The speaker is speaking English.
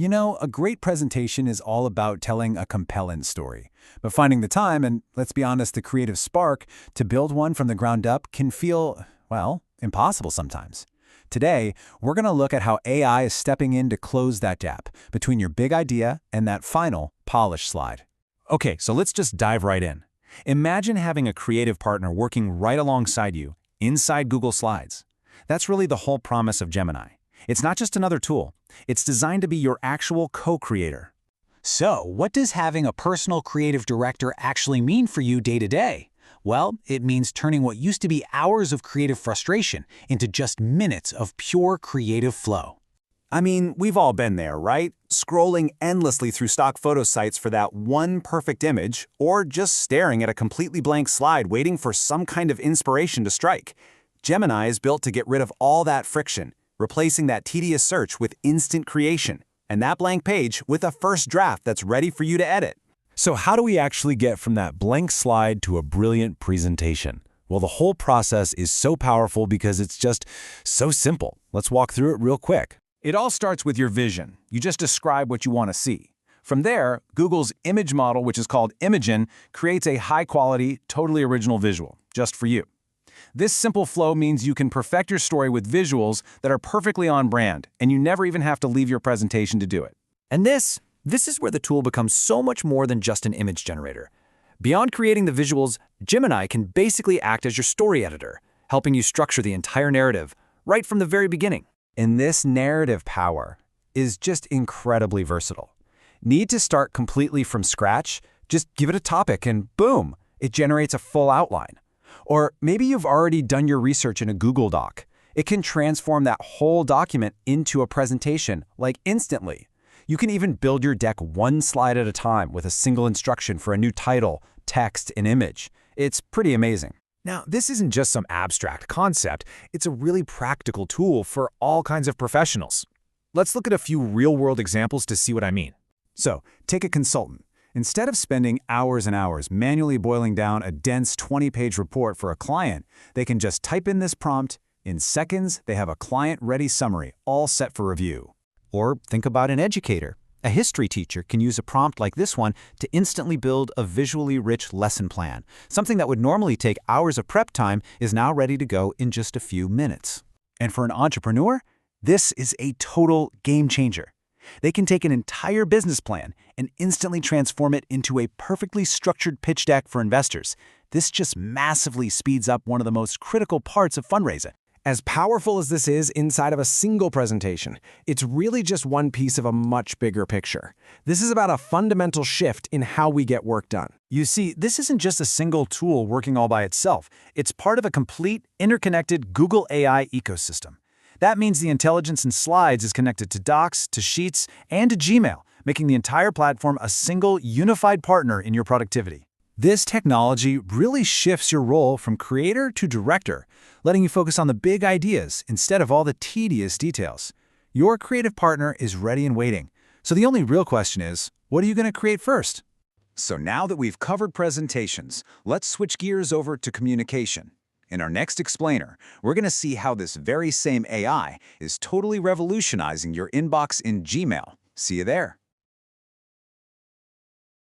You know, a great presentation is all about telling a compelling story. But finding the time and, let's be honest, the creative spark to build one from the ground up can feel, well, impossible sometimes. Today, we're going to look at how AI is stepping in to close that gap between your big idea and that final, polished slide. Okay, so let's just dive right in. Imagine having a creative partner working right alongside you inside Google Slides. That's really the whole promise of Gemini. It's not just another tool. It's designed to be your actual co-creator. So, what does having a personal creative director actually mean for you day to day? Well, it means turning what used to be hours of creative frustration into just minutes of pure creative flow. I mean, we've all been there, right? Scrolling endlessly through stock photo sites for that one perfect image, or just staring at a completely blank slide waiting for some kind of inspiration to strike. Gemini is built to get rid of all that friction, replacing that tedious search with instant creation, and that blank page with a first draft that's ready for you to edit. So how do we actually get from that blank slide to a brilliant presentation? Well, the whole process is so powerful because it's just so simple. Let's walk through it real quick. It all starts with your vision. You just describe what you want to see. From there, Google's image model, which is called Imagen, creates a high-quality, totally original visual, just for you. This simple flow means you can perfect your story with visuals that are perfectly on brand, and you never even have to leave your presentation to do it. And this is where the tool becomes so much more than just an image generator. Beyond creating the visuals, Gemini can basically act as your story editor, helping you structure the entire narrative right from the very beginning. And this narrative power is just incredibly versatile. Need to start completely from scratch? Just give it a topic and boom, it generates a full outline. Or maybe you've already done your research in a Google Doc. It can transform that whole document into a presentation, like instantly. You can even build your deck one slide at a time with a single instruction for a new title, text, and image. It's pretty amazing. Now, this isn't just some abstract concept, it's a really practical tool for all kinds of professionals. Let's look at a few real-world examples to see what I mean. So, take a consultant. Instead of spending hours and hours manually boiling down a dense 20-page report for a client, they can just type in this prompt. In seconds, they have a client-ready summary, all set for review. Or think about an educator. A history teacher can use a prompt like this one to instantly build a visually rich lesson plan. Something that would normally take hours of prep time is now ready to go in just a few minutes. And for an entrepreneur, this is a total game changer. They can take an entire business plan and instantly transform it into a perfectly structured pitch deck for investors. This just massively speeds up one of the most critical parts of fundraising. As powerful as this is inside of a single presentation, it's really just one piece of a much bigger picture. This is about a fundamental shift in how we get work done. You see, this isn't just a single tool working all by itself. It's part of a complete, interconnected Google AI ecosystem. That means the intelligence in Slides is connected to Docs, to Sheets, and to Gmail, making the entire platform a single, unified partner in your productivity. This technology really shifts your role from creator to director, letting you focus on the big ideas instead of all the tedious details. Your creative partner is ready and waiting. So the only real question is, what are you going to create first? So now that we've covered presentations, let's switch gears over to communication. In our next explainer, we're going to see how this very same AI is totally revolutionizing your inbox in Gmail. See you there.